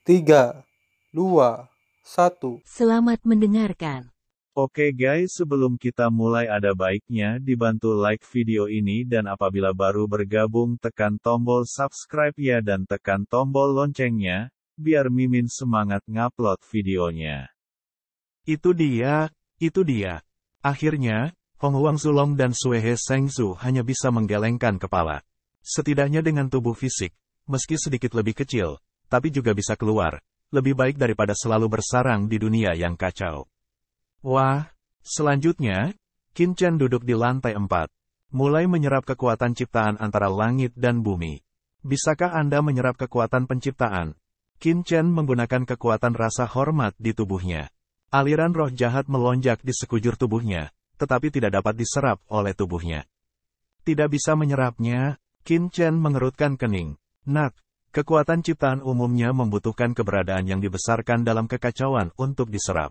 3, 2, 1. Selamat mendengarkan. Oke guys, sebelum kita mulai ada baiknya dibantu like video ini dan apabila baru bergabung tekan tombol subscribe ya dan tekan tombol loncengnya, biar Mimin semangat ngupload videonya. Itu dia. Akhirnya, Hong Wangzulong dan Suehe Sengzu hanya bisa menggelengkan kepala. Setidaknya dengan tubuh fisik, meski sedikit lebih kecil, tapi juga bisa keluar, lebih baik daripada selalu bersarang di dunia yang kacau. Wah, selanjutnya, Qin Chen duduk di lantai 4. Mulai menyerap kekuatan ciptaan antara langit dan bumi. Bisakah Anda menyerap kekuatan penciptaan? Qin Chen menggunakan kekuatan rasa hormat di tubuhnya. Aliran roh jahat melonjak di sekujur tubuhnya, tetapi tidak dapat diserap oleh tubuhnya. Tidak bisa menyerapnya, Qin Chen mengerutkan kening. Nak, kekuatan ciptaan umumnya membutuhkan keberadaan yang dibesarkan dalam kekacauan untuk diserap.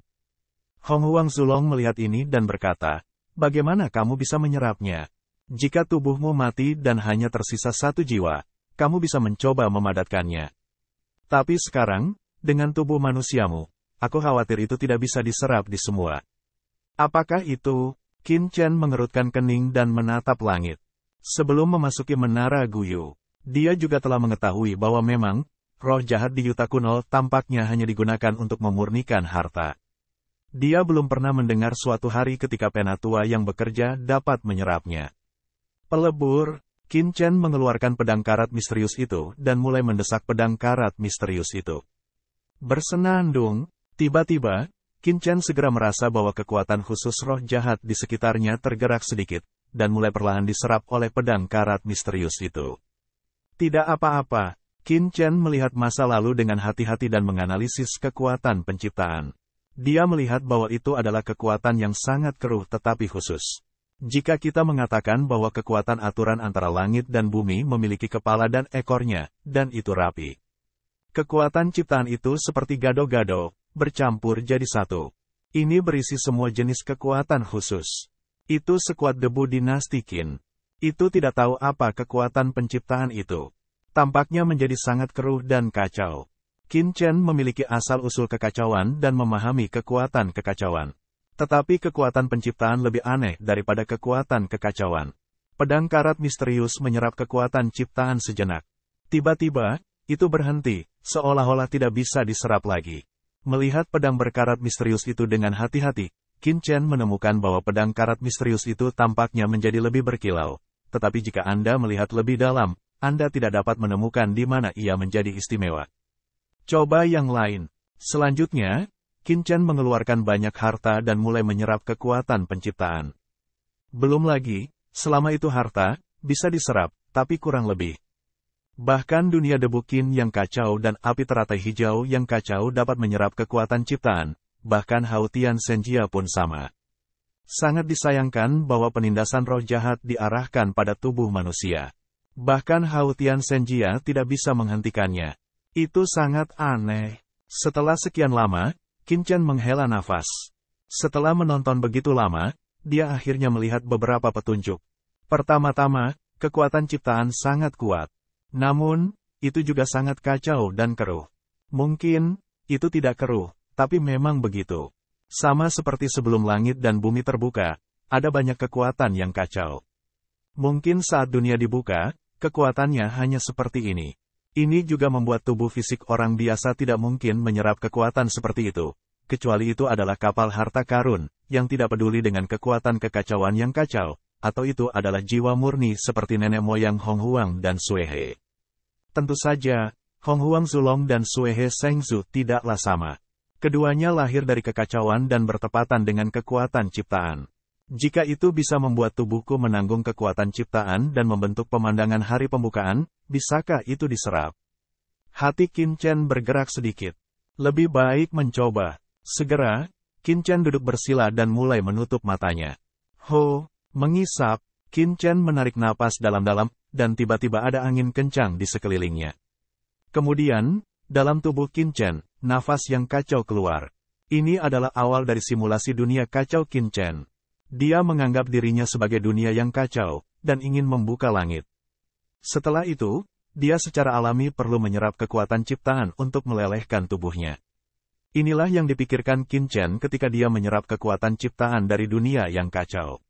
Hong Wangzulong melihat ini dan berkata, bagaimana kamu bisa menyerapnya? Jika tubuhmu mati dan hanya tersisa satu jiwa, kamu bisa mencoba memadatkannya. Tapi sekarang, dengan tubuh manusiamu, aku khawatir itu tidak bisa diserap di semua. Apakah itu? Qin Chen mengerutkan kening dan menatap langit. Sebelum memasuki menara Guyu, dia juga telah mengetahui bahwa memang, roh jahat di Yuta kuno tampaknya hanya digunakan untuk memurnikan harta. Dia belum pernah mendengar suatu hari ketika penatua yang bekerja dapat menyerapnya. Pelebur, Qin Chen mengeluarkan pedang karat misterius itu dan mulai mendesak pedang karat misterius itu. Bersenandung, tiba-tiba, Qin Chen segera merasa bahwa kekuatan khusus roh jahat di sekitarnya tergerak sedikit, dan mulai perlahan diserap oleh pedang karat misterius itu. Tidak apa-apa, Qin Chen melihat masa lalu dengan hati-hati dan menganalisis kekuatan penciptaan. Dia melihat bahwa itu adalah kekuatan yang sangat keruh tetapi khusus. Jika kita mengatakan bahwa kekuatan aturan antara langit dan bumi memiliki kepala dan ekornya, dan itu rapi. Kekuatan ciptaan itu seperti gado-gado, bercampur jadi satu. Ini berisi semua jenis kekuatan khusus. Itu sekuat debu dinasti Qin. Itu tidak tahu apa kekuatan penciptaan itu. Tampaknya menjadi sangat keruh dan kacau. Qin Chen memiliki asal-usul kekacauan dan memahami kekuatan kekacauan. Tetapi kekuatan penciptaan lebih aneh daripada kekuatan kekacauan. Pedang karat misterius menyerap kekuatan ciptaan sejenak. Tiba-tiba, itu berhenti, seolah-olah tidak bisa diserap lagi. Melihat pedang berkarat misterius itu dengan hati-hati, Qin Chen menemukan bahwa pedang karat misterius itu tampaknya menjadi lebih berkilau. Tetapi jika Anda melihat lebih dalam, Anda tidak dapat menemukan di mana ia menjadi istimewa. Coba yang lain. Selanjutnya, Qin Chen mengeluarkan banyak harta dan mulai menyerap kekuatan penciptaan. Belum lagi, selama itu harta, bisa diserap, tapi kurang lebih. Bahkan dunia debu Qin yang kacau dan api teratai hijau yang kacau dapat menyerap kekuatan ciptaan, bahkan Hao Tian Senjia pun sama. Sangat disayangkan bahwa penindasan roh jahat diarahkan pada tubuh manusia. Bahkan Hao Tian Senjia tidak bisa menghentikannya. Itu sangat aneh. Setelah sekian lama, Qin Chen menghela nafas. Setelah menonton begitu lama, dia akhirnya melihat beberapa petunjuk. Pertama-tama, kekuatan ciptaan sangat kuat. Namun, itu juga sangat kacau dan keruh. Mungkin, itu tidak keruh, tapi memang begitu. Sama seperti sebelum langit dan bumi terbuka, ada banyak kekuatan yang kacau. Mungkin saat dunia dibuka, kekuatannya hanya seperti ini. Ini juga membuat tubuh fisik orang biasa tidak mungkin menyerap kekuatan seperti itu, kecuali itu adalah kapal harta karun, yang tidak peduli dengan kekuatan kekacauan yang kacau, atau itu adalah jiwa murni seperti nenek moyang Hong Huang dan Suehe. Tentu saja, Hong Wangzulong dan Suehe Sengzu tidaklah sama. Keduanya lahir dari kekacauan dan bertepatan dengan kekuatan ciptaan. Jika itu bisa membuat tubuhku menanggung kekuatan ciptaan dan membentuk pemandangan hari pembukaan, bisakah itu diserap? Hati Qin Chen bergerak sedikit. Lebih baik mencoba. Segera, Qin Chen duduk bersila dan mulai menutup matanya. Ho, mengisap, Qin Chen menarik napas dalam-dalam, dan tiba-tiba ada angin kencang di sekelilingnya. Kemudian, dalam tubuh Qin Chen, nafas yang kacau keluar. Ini adalah awal dari simulasi dunia kacau Qin Chen. Dia menganggap dirinya sebagai dunia yang kacau, dan ingin membuka langit. Setelah itu, dia secara alami perlu menyerap kekuatan ciptaan untuk melelehkan tubuhnya. Inilah yang dipikirkan Qin Chen ketika dia menyerap kekuatan ciptaan dari dunia yang kacau.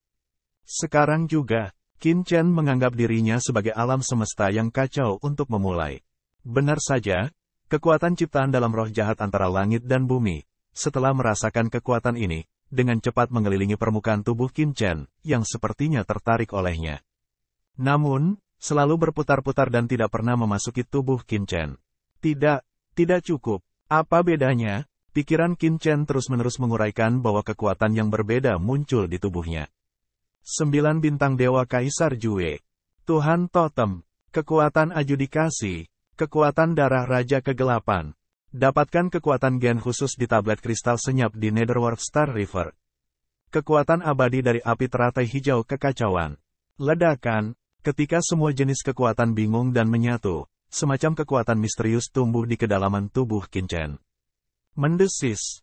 Sekarang juga, Qin Chen menganggap dirinya sebagai alam semesta yang kacau untuk memulai. Benar saja, kekuatan ciptaan dalam roh jahat antara langit dan bumi, setelah merasakan kekuatan ini, dengan cepat mengelilingi permukaan tubuh Qin Chen, yang sepertinya tertarik olehnya. Namun, selalu berputar-putar dan tidak pernah memasuki tubuh Qin Chen. Tidak cukup. Apa bedanya? Pikiran Qin Chen terus-menerus menguraikan bahwa kekuatan yang berbeda muncul di tubuhnya. 9 bintang Dewa Kaisar Jue. Tuhan Totem. Kekuatan adjudikasi. Kekuatan darah Raja Kegelapan. Dapatkan kekuatan gen khusus di tablet kristal senyap di Netherworld Star River. Kekuatan abadi dari api teratai hijau kekacauan. Ledakan. Ketika semua jenis kekuatan bingung dan menyatu, semacam kekuatan misterius tumbuh di kedalaman tubuh Qin Chen. Mendesis.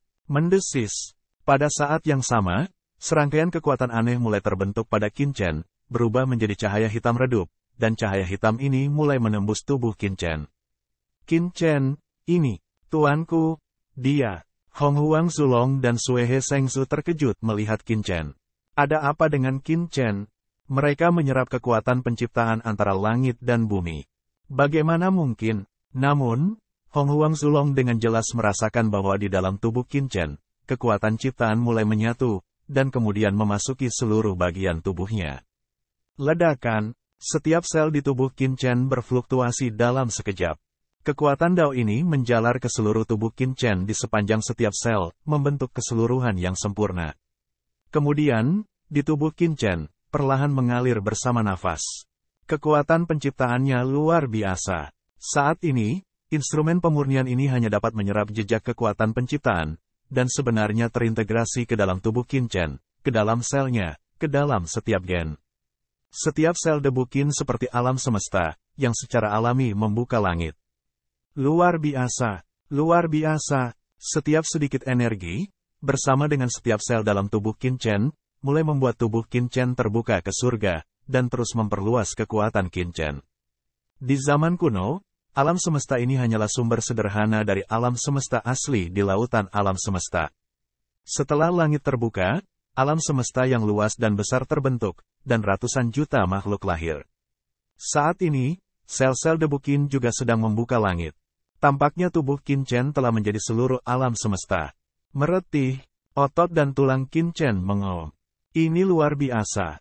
Pada saat yang sama, serangkaian kekuatan aneh mulai terbentuk pada Qin Chen, berubah menjadi cahaya hitam redup, dan cahaya hitam ini mulai menembus tubuh Qin Chen. Qin Chen, ini, tuanku, dia. Hong Huang Zulong dan Suehe Sengzu terkejut melihat Qin Chen. Ada apa dengan Qin Chen? Mereka menyerap kekuatan penciptaan antara langit dan bumi. Bagaimana mungkin? Namun, Hong Huang Zulong dengan jelas merasakan bahwa di dalam tubuh Qin Chen, kekuatan ciptaan mulai menyatu, dan kemudian memasuki seluruh bagian tubuhnya. Ledakan, setiap sel di tubuh Qin Chen berfluktuasi dalam sekejap. Kekuatan Dao ini menjalar ke seluruh tubuh Qin Chen di sepanjang setiap sel, membentuk keseluruhan yang sempurna. Kemudian, di tubuh Qin Chen, perlahan mengalir bersama nafas. Kekuatan penciptaannya luar biasa. Saat ini, instrumen pemurnian ini hanya dapat menyerap jejak kekuatan penciptaan, dan sebenarnya terintegrasi ke dalam tubuh Qin Chen, ke dalam selnya, ke dalam setiap gen. Setiap sel debu Qin seperti alam semesta, yang secara alami membuka langit. Luar biasa, setiap sedikit energi, bersama dengan setiap sel dalam tubuh Qin Chen, mulai membuat tubuh Qin Chen terbuka ke surga, dan terus memperluas kekuatan Qin Chen. Di zaman kuno, alam semesta ini hanyalah sumber sederhana dari alam semesta asli di lautan alam semesta. Setelah langit terbuka, alam semesta yang luas dan besar terbentuk, dan ratusan juta makhluk lahir. Saat ini, sel-sel debu Qin juga sedang membuka langit. Tampaknya tubuh Qin Chen telah menjadi seluruh alam semesta. Meretih, otot dan tulang Qin Chen mengaum. Ini luar biasa.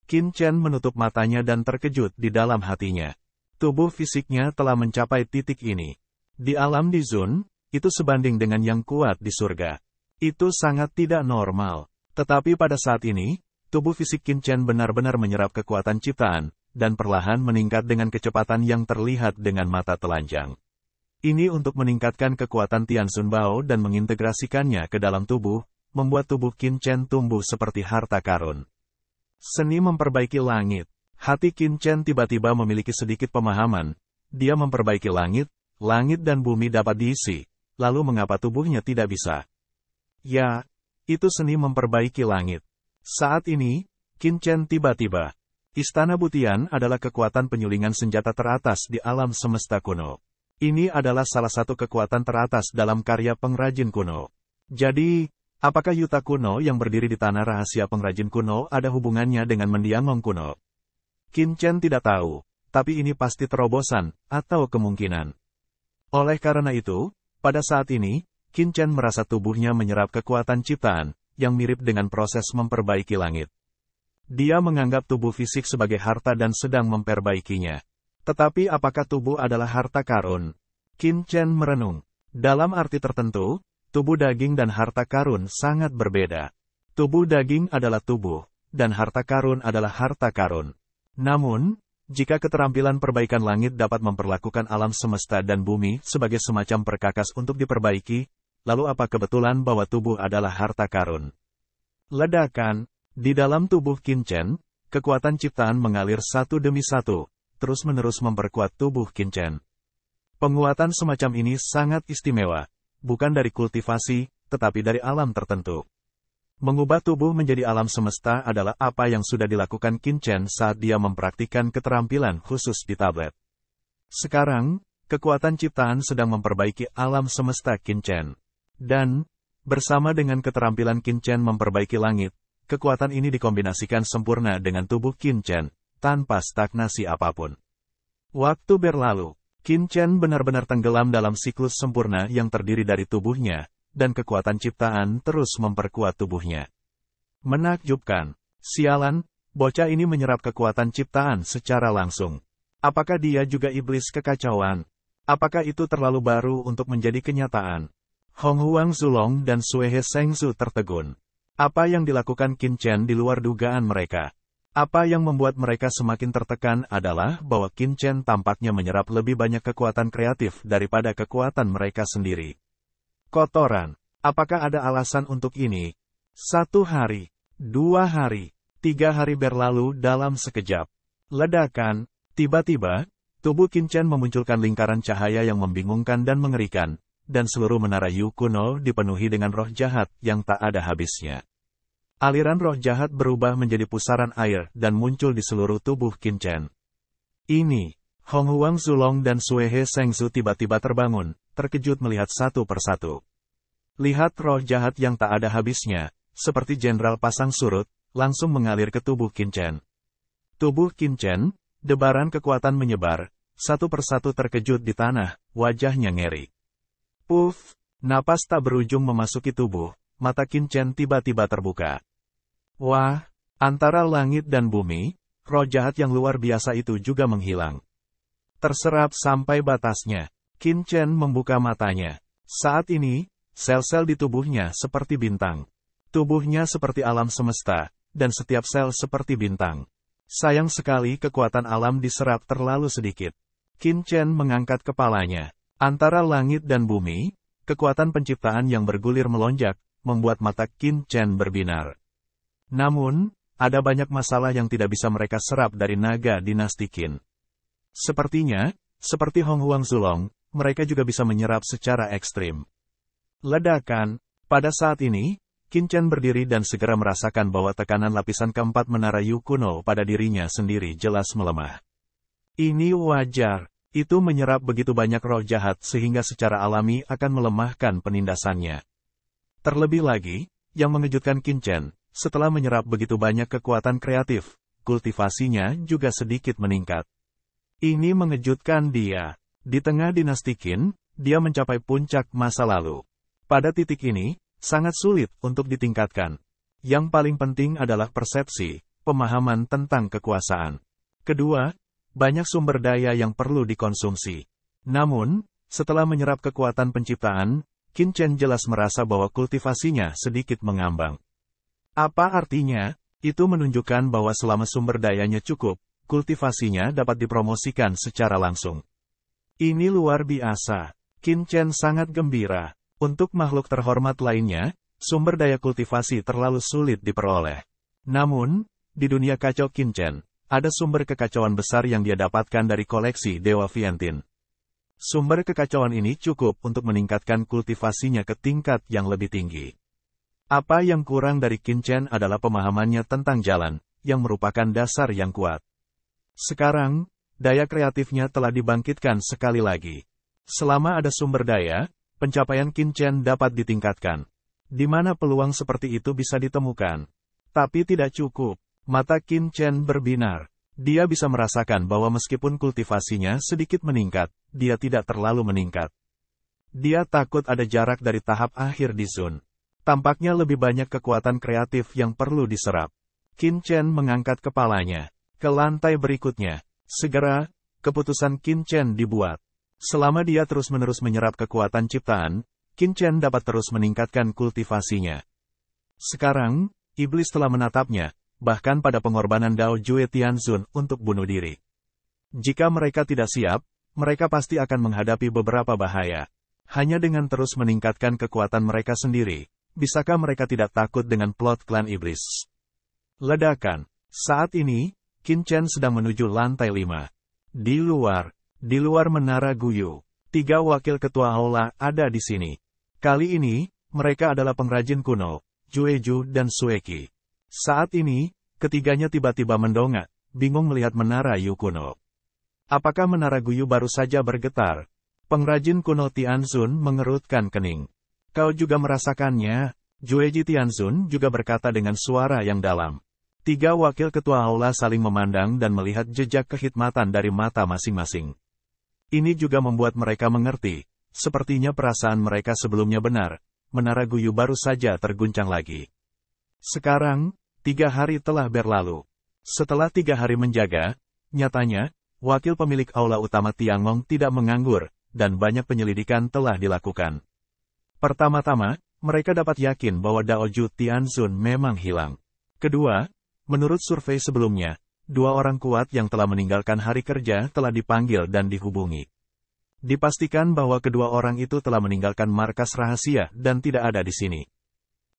Qin Chen menutup matanya dan terkejut di dalam hatinya. Tubuh fisiknya telah mencapai titik ini. Di alam di Zun, itu sebanding dengan yang kuat di surga. Itu sangat tidak normal. Tetapi pada saat ini, tubuh fisik Qin Chen benar-benar menyerap kekuatan ciptaan, dan perlahan meningkat dengan kecepatan yang terlihat dengan mata telanjang. Ini untuk meningkatkan kekuatan Tian Xun Bao dan mengintegrasikannya ke dalam tubuh, membuat tubuh Qin Chen tumbuh seperti harta karun. Seni memperbaiki langit. Hati Qin Chen tiba-tiba memiliki sedikit pemahaman. Dia memperbaiki langit dan bumi dapat diisi. Lalu mengapa tubuhnya tidak bisa? Ya, itu seni memperbaiki langit. Saat ini, Qin Chen tiba-tiba. Istana Butian adalah kekuatan penyulingan senjata teratas di alam semesta kuno. Ini adalah salah satu kekuatan teratas dalam karya pengrajin kuno. Jadi, apakah Yuta kuno yang berdiri di tanah rahasia pengrajin kuno ada hubungannya dengan mendiang kuno? Qin Chen tidak tahu, tapi ini pasti terobosan, atau kemungkinan. Oleh karena itu, pada saat ini, Qin Chen merasa tubuhnya menyerap kekuatan ciptaan, yang mirip dengan proses memperbaiki langit. Dia menganggap tubuh fisik sebagai harta dan sedang memperbaikinya. Tetapi apakah tubuh adalah harta karun? Qin Chen merenung. Dalam arti tertentu, tubuh daging dan harta karun sangat berbeda. Tubuh daging adalah tubuh, dan harta karun adalah harta karun. Namun, jika keterampilan perbaikan langit dapat memperlakukan alam semesta dan bumi sebagai semacam perkakas untuk diperbaiki, lalu apa kebetulan bahwa tubuh adalah harta karun? Ledakan. Di dalam tubuh Qin Chen, kekuatan ciptaan mengalir satu demi satu, terus-menerus memperkuat tubuh Qin Chen. Penguatan semacam ini sangat istimewa, bukan dari kultivasi, tetapi dari alam tertentu. Mengubah tubuh menjadi alam semesta adalah apa yang sudah dilakukan Qin Chen saat dia mempraktikkan keterampilan khusus di tablet. Sekarang, kekuatan ciptaan sedang memperbaiki alam semesta Qin Chen. Dan, bersama dengan keterampilan Qin Chen memperbaiki langit, kekuatan ini dikombinasikan sempurna dengan tubuh Qin Chen, tanpa stagnasi apapun. Waktu berlalu, Qin Chen benar-benar tenggelam dalam siklus sempurna yang terdiri dari tubuhnya, dan kekuatan ciptaan terus memperkuat tubuhnya. Menakjubkan. Sialan, bocah ini menyerap kekuatan ciptaan secara langsung. Apakah dia juga iblis kekacauan? Apakah itu terlalu baru untuk menjadi kenyataan? Hong Huang Zulong dan Suehe Sengzu tertegun. Apa yang dilakukan Qin Chen di luar dugaan mereka? Apa yang membuat mereka semakin tertekan adalah bahwa Qin Chen tampaknya menyerap lebih banyak kekuatan kreatif daripada kekuatan mereka sendiri. Kotoran. Apakah ada alasan untuk ini? 1 hari, 2 hari, 3 hari berlalu dalam sekejap. Ledakan. Tiba-tiba, tubuh Qin Chen memunculkan lingkaran cahaya yang membingungkan dan mengerikan, dan seluruh menara Yu kuno dipenuhi dengan roh jahat yang tak ada habisnya. Aliran roh jahat berubah menjadi pusaran air dan muncul di seluruh tubuh Qin Chen. Ini, Hong Huang Zulong dan Suehe Sengzu tiba-tiba terbangun, terkejut melihat satu persatu. Lihat roh jahat yang tak ada habisnya, seperti jenderal pasang surut, langsung mengalir ke tubuh Qin Chen. Tubuh Qin Chen, debaran kekuatan menyebar, satu persatu terkejut di tanah, wajahnya ngeri. Puff, napas tak berujung memasuki tubuh, mata Qin Chen tiba-tiba terbuka. Wah, antara langit dan bumi, roh jahat yang luar biasa itu juga menghilang. Terserap sampai batasnya. Qin Chen membuka matanya. Saat ini, sel-sel di tubuhnya seperti bintang. Tubuhnya seperti alam semesta, dan setiap sel seperti bintang. Sayang sekali kekuatan alam diserap terlalu sedikit. Qin Chen mengangkat kepalanya. Antara langit dan bumi, kekuatan penciptaan yang bergulir melonjak, membuat mata Qin Chen berbinar. Namun, ada banyak masalah yang tidak bisa mereka serap dari naga dinasti Qin. Sepertinya, seperti Hong Huang Zulong, mereka juga bisa menyerap secara ekstrim. Ledakan. Pada saat ini, Qin Chen berdiri dan segera merasakan bahwa tekanan lapisan keempat menara Yu kuno pada dirinya sendiri jelas melemah. Ini wajar. Itu menyerap begitu banyak roh jahat sehingga secara alami akan melemahkan penindasannya. Terlebih lagi, yang mengejutkan Qin Chen, setelah menyerap begitu banyak kekuatan kreatif, kultivasinya juga sedikit meningkat. Ini mengejutkan dia. Di tengah dinasti Qin, dia mencapai puncak masa lalu. Pada titik ini, sangat sulit untuk ditingkatkan. Yang paling penting adalah persepsi, pemahaman tentang kekuasaan. Kedua, banyak sumber daya yang perlu dikonsumsi. Namun, setelah menyerap kekuatan penciptaan, Qin Chen jelas merasa bahwa kultivasinya sedikit mengambang. Apa artinya? Itu menunjukkan bahwa selama sumber dayanya cukup, kultivasinya dapat dipromosikan secara langsung. Ini luar biasa. Qin Chen sangat gembira. Untuk makhluk terhormat lainnya, sumber daya kultivasi terlalu sulit diperoleh. Namun, di dunia kacau Qin Chen, ada sumber kekacauan besar yang dia dapatkan dari koleksi Dewa Viantin. Sumber kekacauan ini cukup untuk meningkatkan kultivasinya ke tingkat yang lebih tinggi. Apa yang kurang dari Qin Chen adalah pemahamannya tentang jalan, yang merupakan dasar yang kuat. Sekarang, daya kreatifnya telah dibangkitkan sekali lagi. Selama ada sumber daya, pencapaian Qin Chen dapat ditingkatkan. Di mana peluang seperti itu bisa ditemukan. Tapi tidak cukup. Mata Qin Chen berbinar. Dia bisa merasakan bahwa meskipun kultivasinya sedikit meningkat, dia tidak terlalu meningkat. Dia takut ada jarak dari tahap akhir di Zun. Tampaknya lebih banyak kekuatan kreatif yang perlu diserap. Qin Chen mengangkat kepalanya. Ke lantai berikutnya. Segera, keputusan Qin Chen dibuat. Selama dia terus-menerus menyerap kekuatan ciptaan, Qin Chen dapat terus meningkatkan kultivasinya. Sekarang, iblis telah menatapnya, bahkan pada pengorbanan Dao Jue Tianzun untuk bunuh diri. Jika mereka tidak siap, mereka pasti akan menghadapi beberapa bahaya. Hanya dengan terus meningkatkan kekuatan mereka sendiri, bisakah mereka tidak takut dengan plot klan iblis? Ledakan. Saat ini, Qin Chen sedang menuju lantai 5. Di luar menara Guyu, 3 wakil ketua Aula ada di sini. Kali ini, mereka adalah pengrajin kuno, Jueju dan Sueki. Saat ini, ketiganya tiba-tiba mendongak, bingung melihat menara Yu kuno. Apakah menara Guyu baru saja bergetar? Pengrajin kuno Tianzun mengerutkan kening. Kau juga merasakannya? Jueji Tianzun juga berkata dengan suara yang dalam. Tiga wakil ketua aula saling memandang dan melihat jejak kekhidmatan dari mata masing-masing. Ini juga membuat mereka mengerti, sepertinya perasaan mereka sebelumnya benar, menara Guyu baru saja terguncang lagi. Sekarang, 3 hari telah berlalu. Setelah 3 hari menjaga, nyatanya, wakil pemilik aula utama Tiangong tidak menganggur, dan banyak penyelidikan telah dilakukan. Pertama-tama, mereka dapat yakin bahwa Daoju Tianzun memang hilang. Kedua, menurut survei sebelumnya, 2 orang kuat yang telah meninggalkan hari kerja telah dipanggil dan dihubungi. Dipastikan bahwa kedua orang itu telah meninggalkan markas rahasia dan tidak ada di sini.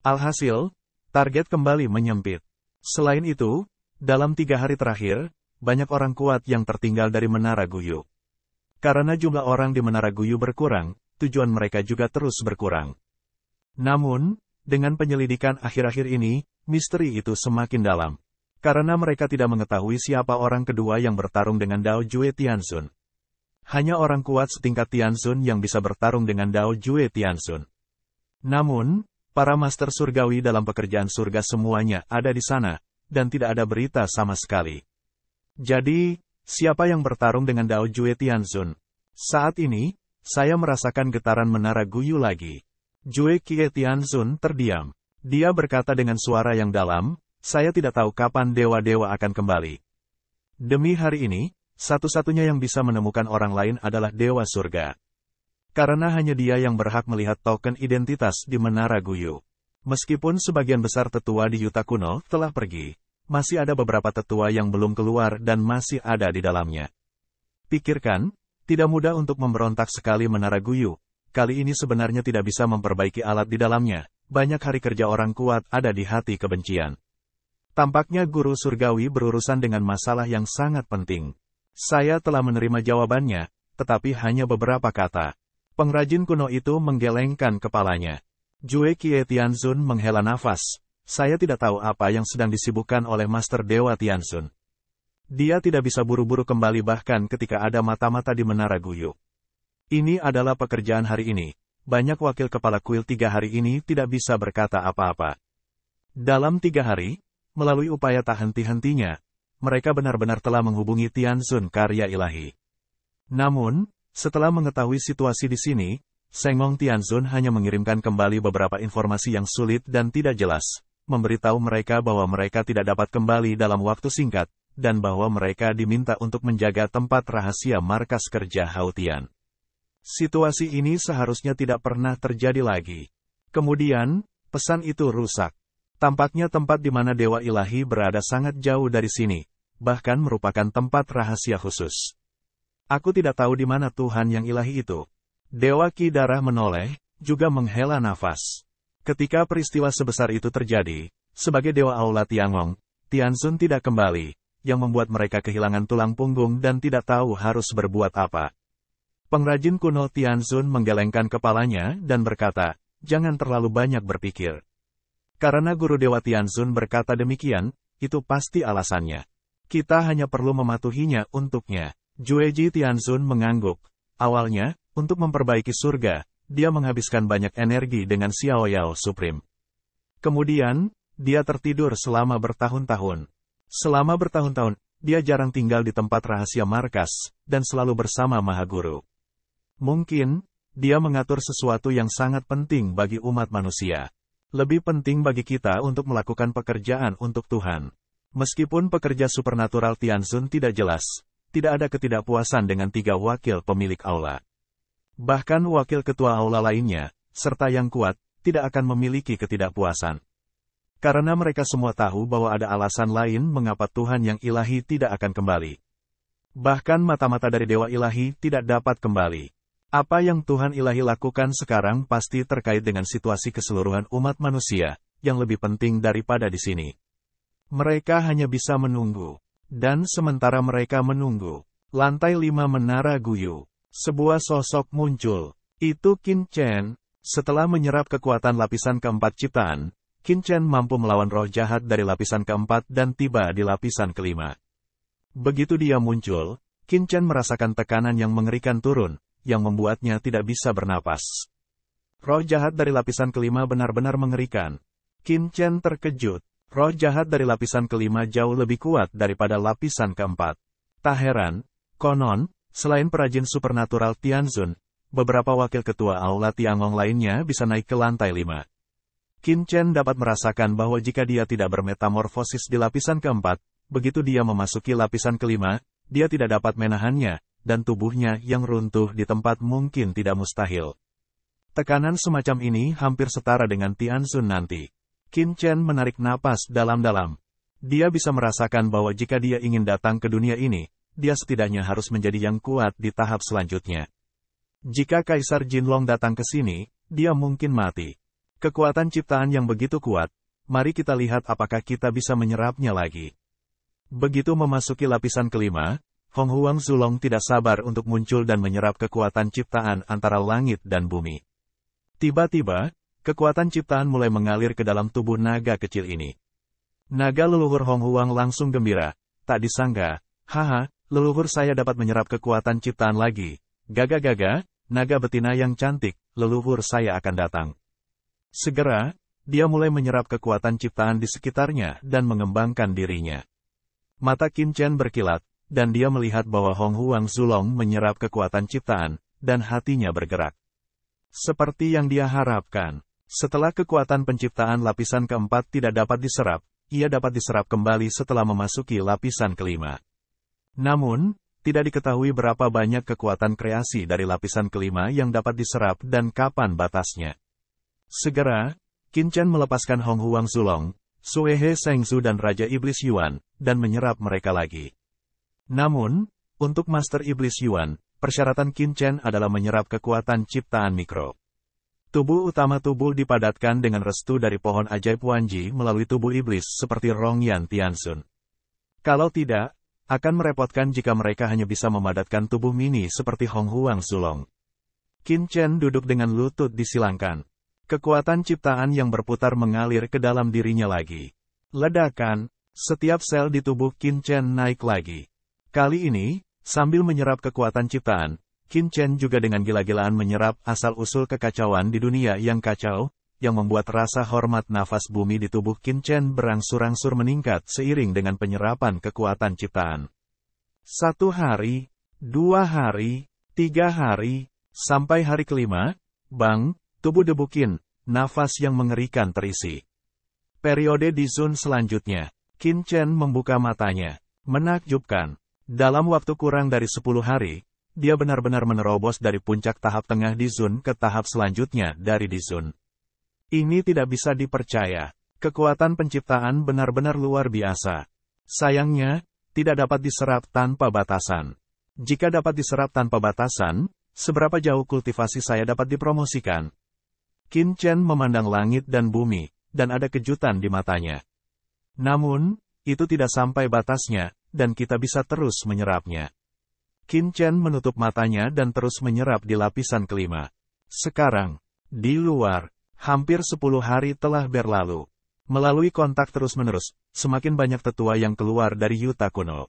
Alhasil, target kembali menyempit. Selain itu, dalam 3 hari terakhir, banyak orang kuat yang tertinggal dari Menara Guyu. Karena jumlah orang di Menara Guyu berkurang, tujuan mereka juga terus berkurang. Namun, dengan penyelidikan akhir-akhir ini, misteri itu semakin dalam. Karena mereka tidak mengetahui siapa orang kedua yang bertarung dengan Dao Jue Tianzun. Hanya orang kuat setingkat Tianzun yang bisa bertarung dengan Dao Jue Tianzun. Namun, para master surgawi dalam pekerjaan surga semuanya ada di sana, dan tidak ada berita sama sekali. Jadi, siapa yang bertarung dengan Dao Jue Tianzun? Saat ini, saya merasakan getaran Menara Guyu lagi. Jue Kie Tianzun terdiam. Dia berkata dengan suara yang dalam, saya tidak tahu kapan dewa-dewa akan kembali. Demi hari ini, satu-satunya yang bisa menemukan orang lain adalah Dewa Surga. Karena hanya dia yang berhak melihat token identitas di Menara Guyu. Meskipun sebagian besar tetua di Yuta kuno telah pergi, masih ada beberapa tetua yang belum keluar dan masih ada di dalamnya. Pikirkan, tidak mudah untuk memberontak sekali Menara Guyu. Kali ini sebenarnya tidak bisa memperbaiki alat di dalamnya. Banyak hari kerja orang kuat ada di hati kebencian. Tampaknya guru surgawi berurusan dengan masalah yang sangat penting. Saya telah menerima jawabannya, tetapi hanya beberapa kata. Pengrajin kuno itu menggelengkan kepalanya. Jue Kie Tianzun menghela nafas. Saya tidak tahu apa yang sedang disibukkan oleh Master Dewa Tianzun. Dia tidak bisa buru-buru kembali bahkan ketika ada mata-mata di Menara Guyu. Ini adalah pekerjaan hari ini. Banyak wakil kepala kuil 3 hari ini tidak bisa berkata apa-apa. Dalam 3 hari, melalui upaya tak henti-hentinya, mereka benar-benar telah menghubungi Tianzun Karya Ilahi. Namun, setelah mengetahui situasi di sini, Sengong Tianzun hanya mengirimkan kembali beberapa informasi yang sulit dan tidak jelas, memberitahu mereka bahwa mereka tidak dapat kembali dalam waktu singkat, dan bahwa mereka diminta untuk menjaga tempat rahasia markas kerja Hautian. Situasi ini seharusnya tidak pernah terjadi lagi. Kemudian, pesan itu rusak. Tampaknya tempat di mana Dewa Ilahi berada sangat jauh dari sini, bahkan merupakan tempat rahasia khusus. Aku tidak tahu di mana Tuhan yang ilahi itu. Dewa Ki Darah menoleh, juga menghela nafas. Ketika peristiwa sebesar itu terjadi, sebagai Dewa Aula Tiangong, Tianzun tidak kembali, yang membuat mereka kehilangan tulang punggung dan tidak tahu harus berbuat apa. Pengrajin kuno Tianzun menggelengkan kepalanya dan berkata, jangan terlalu banyak berpikir. Karena guru Dewa Tianzun berkata demikian, itu pasti alasannya. Kita hanya perlu mematuhinya untuknya. Jueji Tianzun mengangguk. Awalnya, untuk memperbaiki surga, dia menghabiskan banyak energi dengan Xiao Yao Supreme. Kemudian, dia tertidur selama bertahun-tahun. Selama bertahun-tahun, dia jarang tinggal di tempat rahasia markas, dan selalu bersama Mahaguru. Mungkin, dia mengatur sesuatu yang sangat penting bagi umat manusia. Lebih penting bagi kita untuk melakukan pekerjaan untuk Tuhan. Meskipun pekerja supernatural Tianzun tidak jelas, tidak ada ketidakpuasan dengan 3 wakil pemilik aula. Bahkan wakil ketua aula lainnya, serta yang kuat, tidak akan memiliki ketidakpuasan. Karena mereka semua tahu bahwa ada alasan lain mengapa Tuhan yang ilahi tidak akan kembali. Bahkan mata-mata dari Dewa Ilahi tidak dapat kembali. Apa yang Tuhan Ilahi lakukan sekarang pasti terkait dengan situasi keseluruhan umat manusia, yang lebih penting daripada di sini. Mereka hanya bisa menunggu. Dan sementara mereka menunggu, lantai 5 Menara Guyu, sebuah sosok muncul. Itu Qin Chen. Setelah menyerap kekuatan lapisan keempat ciptaan, Qin Chen mampu melawan roh jahat dari lapisan keempat dan tiba di lapisan kelima. Begitu dia muncul, Qin Chen merasakan tekanan yang mengerikan turun, yang membuatnya tidak bisa bernapas. Roh jahat dari lapisan kelima benar-benar mengerikan. Qin Chen terkejut. Roh jahat dari lapisan kelima jauh lebih kuat daripada lapisan keempat. Tak heran, konon, selain perajin supernatural Tianzun, beberapa wakil ketua Aula Tiangong lainnya bisa naik ke lantai 5. Qin Chen dapat merasakan bahwa jika dia tidak bermetamorfosis di lapisan keempat, begitu dia memasuki lapisan kelima, dia tidak dapat menahannya, dan tubuhnya yang runtuh di tempat mungkin tidak mustahil. Tekanan semacam ini hampir setara dengan Tianzun nanti. Qin Chen menarik napas dalam-dalam. Dia bisa merasakan bahwa jika dia ingin datang ke dunia ini, dia setidaknya harus menjadi yang kuat di tahap selanjutnya. Jika Kaisar Jinlong datang ke sini, dia mungkin mati. Kekuatan ciptaan yang begitu kuat, mari kita lihat apakah kita bisa menyerapnya lagi. Begitu memasuki lapisan kelima, Hong Huang Zulong tidak sabar untuk muncul dan menyerap kekuatan ciptaan antara langit dan bumi. Tiba-tiba, kekuatan ciptaan mulai mengalir ke dalam tubuh naga kecil ini. Naga leluhur Hong Huang langsung gembira. Tak disangka, haha, leluhur saya dapat menyerap kekuatan ciptaan lagi. Gaga-gaga, naga betina yang cantik, leluhur saya akan datang. Segera, dia mulai menyerap kekuatan ciptaan di sekitarnya dan mengembangkan dirinya. Mata Qin Chen berkilat, dan dia melihat bahwa Hong Huang Zulong menyerap kekuatan ciptaan, dan hatinya bergerak. Seperti yang dia harapkan. Setelah kekuatan penciptaan lapisan keempat tidak dapat diserap, ia dapat diserap kembali setelah memasuki lapisan kelima. Namun, tidak diketahui berapa banyak kekuatan kreasi dari lapisan kelima yang dapat diserap dan kapan batasnya. Segera, Qin Chen melepaskan Hong Huang Zulong, Suehe Sengzu dan Raja Iblis Yuan, dan menyerap mereka lagi. Namun, untuk Master Iblis Yuan, persyaratan Qin Chen adalah menyerap kekuatan ciptaan mikro. Tubuh utama tubuh dipadatkan dengan restu dari pohon ajaib Wanji melalui tubuh iblis seperti Rongyan Tianzun. Kalau tidak, akan merepotkan jika mereka hanya bisa memadatkan tubuh mini seperti Hong Huang Zulong. Qin Chen duduk dengan lutut disilangkan. Kekuatan ciptaan yang berputar mengalir ke dalam dirinya lagi. Ledakan, setiap sel di tubuh Qin Chen naik lagi. Kali ini, sambil menyerap kekuatan ciptaan, Qin Chen juga dengan gila-gilaan menyerap asal-usul kekacauan di dunia yang kacau, yang membuat rasa hormat nafas bumi di tubuh Qin Chen berangsur-angsur meningkat seiring dengan penyerapan kekuatan ciptaan. 1 hari, 2 hari, 3 hari, sampai hari kelima, bang, tubuh debu Qin, nafas yang mengerikan terisi. Periode di zon selanjutnya, Qin Chen membuka matanya. Menakjubkan. Dalam waktu kurang dari 10 hari, dia benar-benar menerobos dari puncak tahap tengah di zon ke tahap selanjutnya dari di zon. Ini tidak bisa dipercaya. Kekuatan penciptaan benar-benar luar biasa. Sayangnya, tidak dapat diserap tanpa batasan. Jika dapat diserap tanpa batasan, seberapa jauh kultivasi saya dapat dipromosikan? Qin Chen memandang langit dan bumi, dan ada kejutan di matanya. Namun, itu tidak sampai batasnya, dan kita bisa terus menyerapnya. Qin Chen menutup matanya dan terus menyerap di lapisan kelima. Sekarang, di luar, hampir 10 hari telah berlalu. Melalui kontak terus-menerus, semakin banyak tetua yang keluar dari Yuta kuno.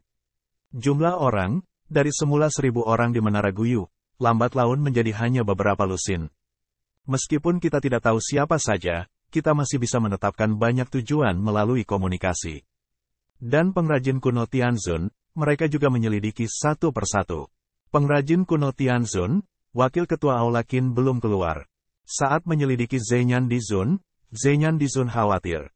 Jumlah orang, dari semula 1000 orang di Menara Guyu, lambat laun menjadi hanya beberapa lusin. Meskipun kita tidak tahu siapa saja, kita masih bisa menetapkan banyak tujuan melalui komunikasi. Dan pengrajin kuno Tianzun, mereka juga menyelidiki satu persatu. Pengrajin kuno Tianzun, wakil ketua Aula Qin belum keluar. Saat menyelidiki Zhenyan Dizun khawatir.